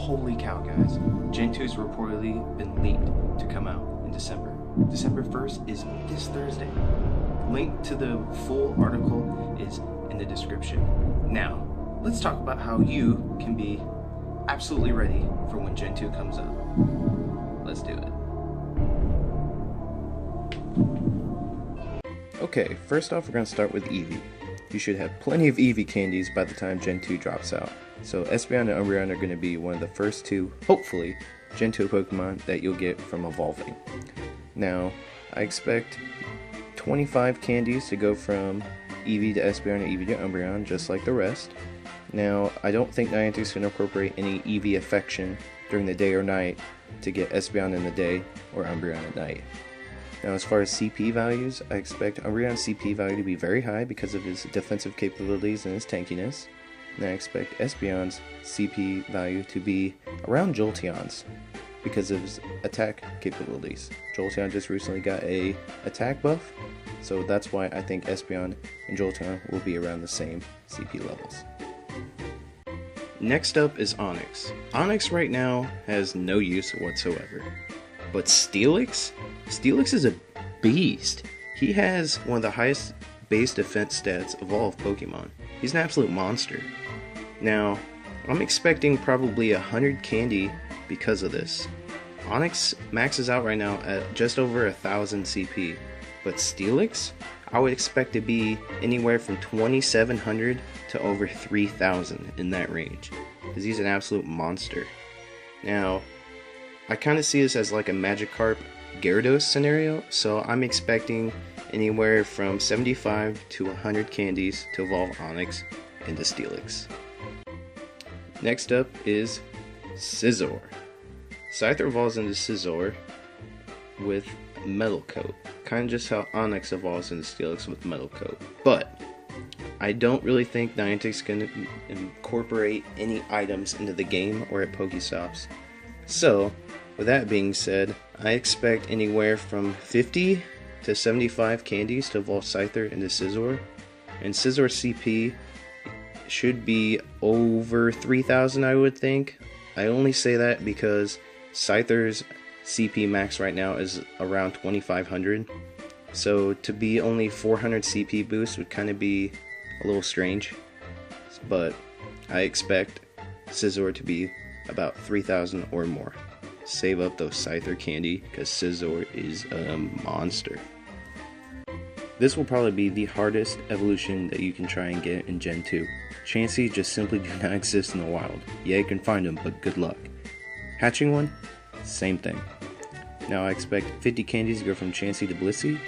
Holy cow, guys. Gen 2 has reportedly been leaked to come out in December. December 1st is this Thursday. Link to the full article is in the description. Now, let's talk about how you can be absolutely ready for when Gen 2 comes up. Let's do it. Okay, first off, we're going to start with Eevee. You should have plenty of Eevee candies by the time Gen 2 drops out. So Espeon and Umbreon are going to be one of the first two, hopefully, Gen 2 Pokemon that you'll get from evolving. Now, I expect 25 candies to go from Eevee to Espeon and Eevee to Umbreon, just like the rest. Now, I don't think Niantic's going to incorporate any Eevee affection during the day or night to get Espeon in the day or Umbreon at night. Now, as far as CP values, I expect Umbreon's CP value to be very high because of his defensive capabilities and his tankiness. And I expect Espeon's CP value to be around Jolteon's because of his attack capabilities. Jolteon just recently got a attack buff, so that's why I think Espeon and Jolteon will be around the same CP levels. Next up is Onix. Onix right now has no use whatsoever. But Steelix? Steelix is a beast. He has one of the highest base defense stats of all of Pokemon. He's an absolute monster. Now, I'm expecting probably 100 candy because of this. Onix maxes out right now at just over 1000 CP, but Steelix, I would expect to be anywhere from 2700 to over 3000 in that range, because he's an absolute monster. Now, I kind of see this as like a Magikarp Gyarados scenario, so I'm expecting anywhere from 75 to 100 candies to evolve Onix into Steelix. Next up is Scizor. Scyther evolves into Scizor with Metal Coat, kind of just how Onix evolves into Steelix with Metal Coat. But I don't really think Niantic's going to incorporate any items into the game or at Pokestops. So, with that being said, I expect anywhere from 50 to 75 candies to evolve Scyther into Scizor, and Scizor's CP should be over 3000, I would think. I only say that because Scyther's CP max right now is around 2500, so to be only 400 CP boost would kind of be a little strange, but I expect Scizor to be about 3000 or more. Save up those Scyther candy because Scizor is a monster. This will probably be the hardest evolution that you can try and get in Gen 2. Chansey just simply do not exist in the wild. Yeah, you can find them, but good luck. Hatching one? Same thing. Now I expect 50 candies to go from Chansey to Blissey.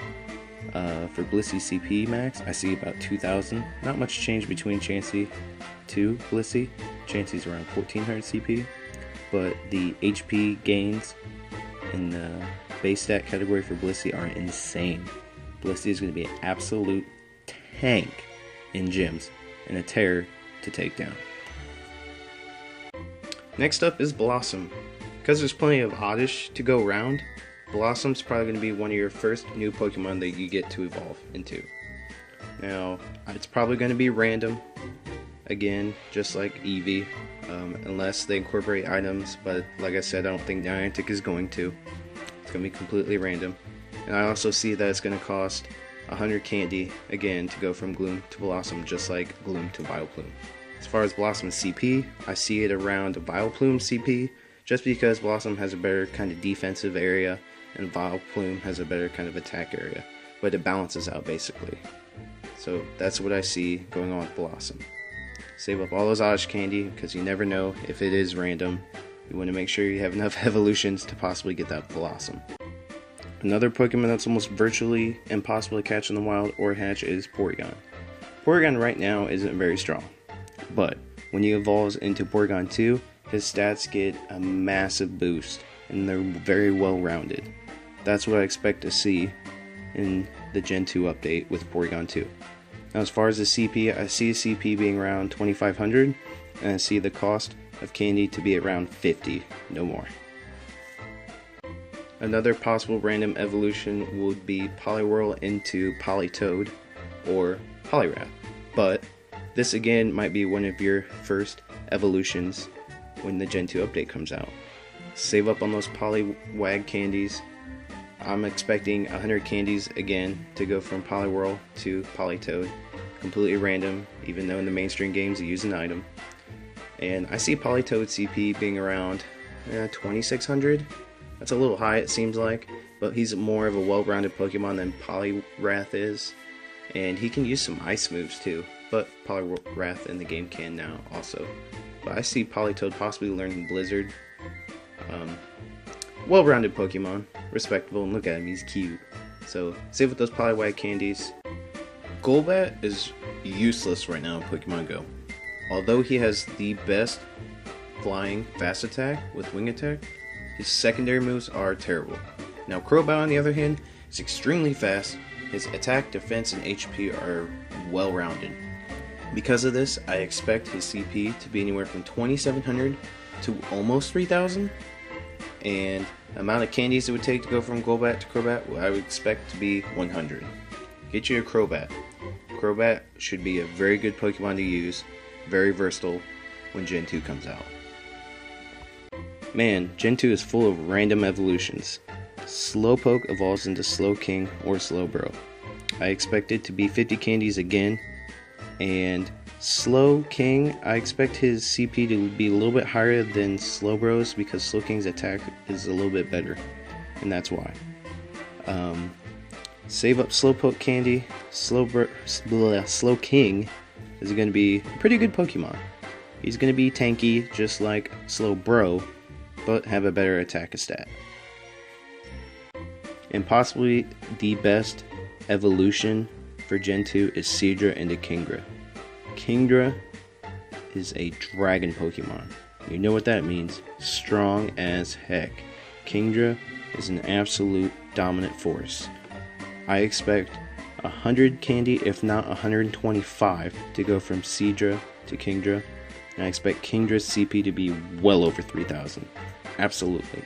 For Blissey CP max, I see about 2000. Not much change between Chansey to Blissey. Chansey's around 1400 CP. But the HP gains in the base stat category for Blissey are insane. Blissey is going to be an absolute tank in gyms and a terror to take down. Next up is Blossom. Because there's plenty of Oddish to go around, Blossom's probably going to be one of your first new Pokemon that you get to evolve into. Now, it's probably going to be random, again, just like Eevee. Unless they incorporate items, but like I said, I don't think Niantic is going to. It's going to be completely random. And I also see that it's going to cost 100 candy, again, to go from Gloom to Blossom, just like Gloom to Vileplume. As far as Blossom's CP, I see it around Vileplume CP, just because Blossom has a better kind of defensive area, and Vileplume has a better kind of attack area. But it balances out, basically. So that's what I see going on with Blossom. Save up all those Oddish candy, because you never know if it is random. You want to make sure you have enough evolutions to possibly get that Blossom. Another Pokemon that's almost virtually impossible to catch in the wild or hatch is Porygon. Porygon right now isn't very strong, but when he evolves into Porygon 2, his stats get a massive boost, and they're very well rounded. That's what I expect to see in the Gen 2 update with Porygon 2. Now, as far as the CP, I see CP being around 2500, and I see the cost of candy to be around 50, no more. Another possible random evolution would be Poliwhirl into Politoed or Poliwrath, but this again might be one of your first evolutions when the Gen 2 update comes out. Save up on those Poliwag candies. I'm expecting 100 candies again to go from Poliwhirl to Politoed. Completely random, even though in the mainstream games you use an item. And I see Politoed CP being around 2600. That's a little high, it seems like, but he's more of a well-rounded Pokemon than Poliwrath is. And he can use some ice moves too, but Poliwrath in the game can now also. But I see Politoed possibly learning Blizzard. Well-rounded Pokemon, respectable, and look at him, he's cute. So save with those Poliwag candies. Golbat is useless right now in Pokemon Go. Although he has the best flying fast attack with wing attack, his secondary moves are terrible. Now Crobat on the other hand is extremely fast. His attack, defense, and HP are well-rounded. Because of this, I expect his CP to be anywhere from 2700 to almost 3000. And the amount of candies it would take to go from Golbat to Crobat, I would expect to be 100. Get you a Crobat. Crobat should be a very good Pokemon to use, very versatile when Gen 2 comes out. Man, Gen 2 is full of random evolutions. Slowpoke evolves into Slowking or Slowbro. I expect it to be 50 candies again, and Slowking, I expect his CP to be a little bit higher than Slowbro's because Slowking's attack is a little bit better, and that's why. Save up Slowpoke candy. Slowking is going to be a pretty good Pokemon. He's going to be tanky just like Slowbro, but have a better attack stat. And possibly the best evolution for Gen 2 is Seadra into Kingdra. Kingdra is a dragon Pokemon. You know what that means. Strong as heck. Kingdra is an absolute dominant force. I expect 100 candy, if not 125, to go from Seadra to Kingdra. And I expect Kingdra's CP to be well over 3000. Absolutely.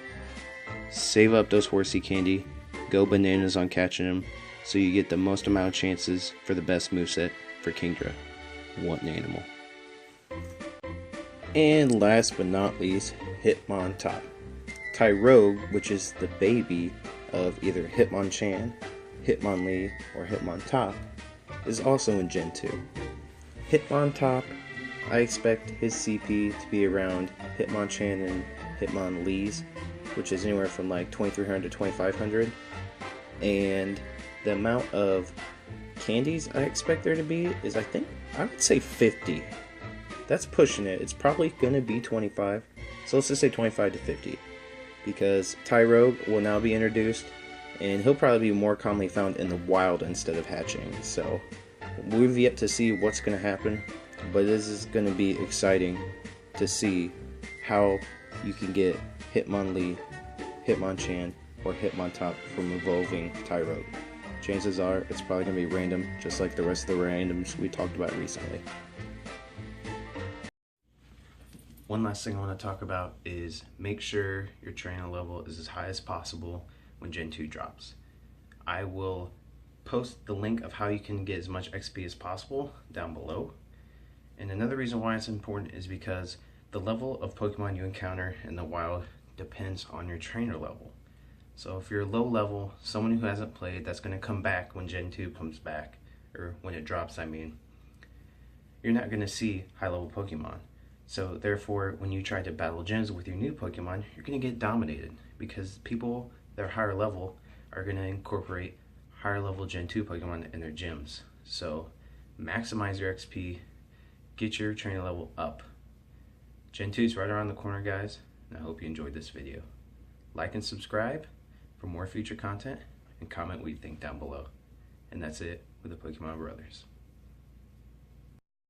Save up those horsey candy. Go bananas on catching them so you get the most amount of chances for the best moveset for Kingdra. What an animal. And last but not least, Hitmontop. Tyrogue, which is the baby of either Hitmonchan, Hitmonlee, or Hitmontop, is also in Gen 2. Hitmontop, I expect his CP to be around Hitmonchan and Hitmonlee's, which is anywhere from like 2300 to 2500. And the amount of candies I expect there to be is, I would say 50. That's pushing it. It's probably going to be 25. So let's just say 25 to 50. Because Tyrogue will now be introduced, and he'll probably be more commonly found in the wild instead of hatching. So we've yet to see what's going to happen, but this is going to be exciting to see how you can get Hitmonlee, Hitmonchan, or Hitmontop from evolving Tyrogue. Chances are it's probably going to be random, just like the rest of the randoms we talked about recently. One last thing I want to talk about is make sure your trainer level is as high as possible when Gen 2 drops. I will post the link of how you can get as much XP as possible down below. And another reason why it's important is because the level of Pokemon you encounter in the wild depends on your trainer level. So if you're low level, someone who hasn't played, that's going to come back when Gen 2 comes back, or when it drops, I mean, you're not going to see high level Pokemon. So therefore, when you try to battle gyms with your new Pokemon, you're going to get dominated because people that are higher level are going to incorporate higher level Gen 2 Pokemon in their gyms. So maximize your XP, get your trainer level up. Gen 2 is right around the corner, guys, and I hope you enjoyed this video. Like and subscribe for more future content, and comment what you think down below. And that's it with the Pokemon Brothers.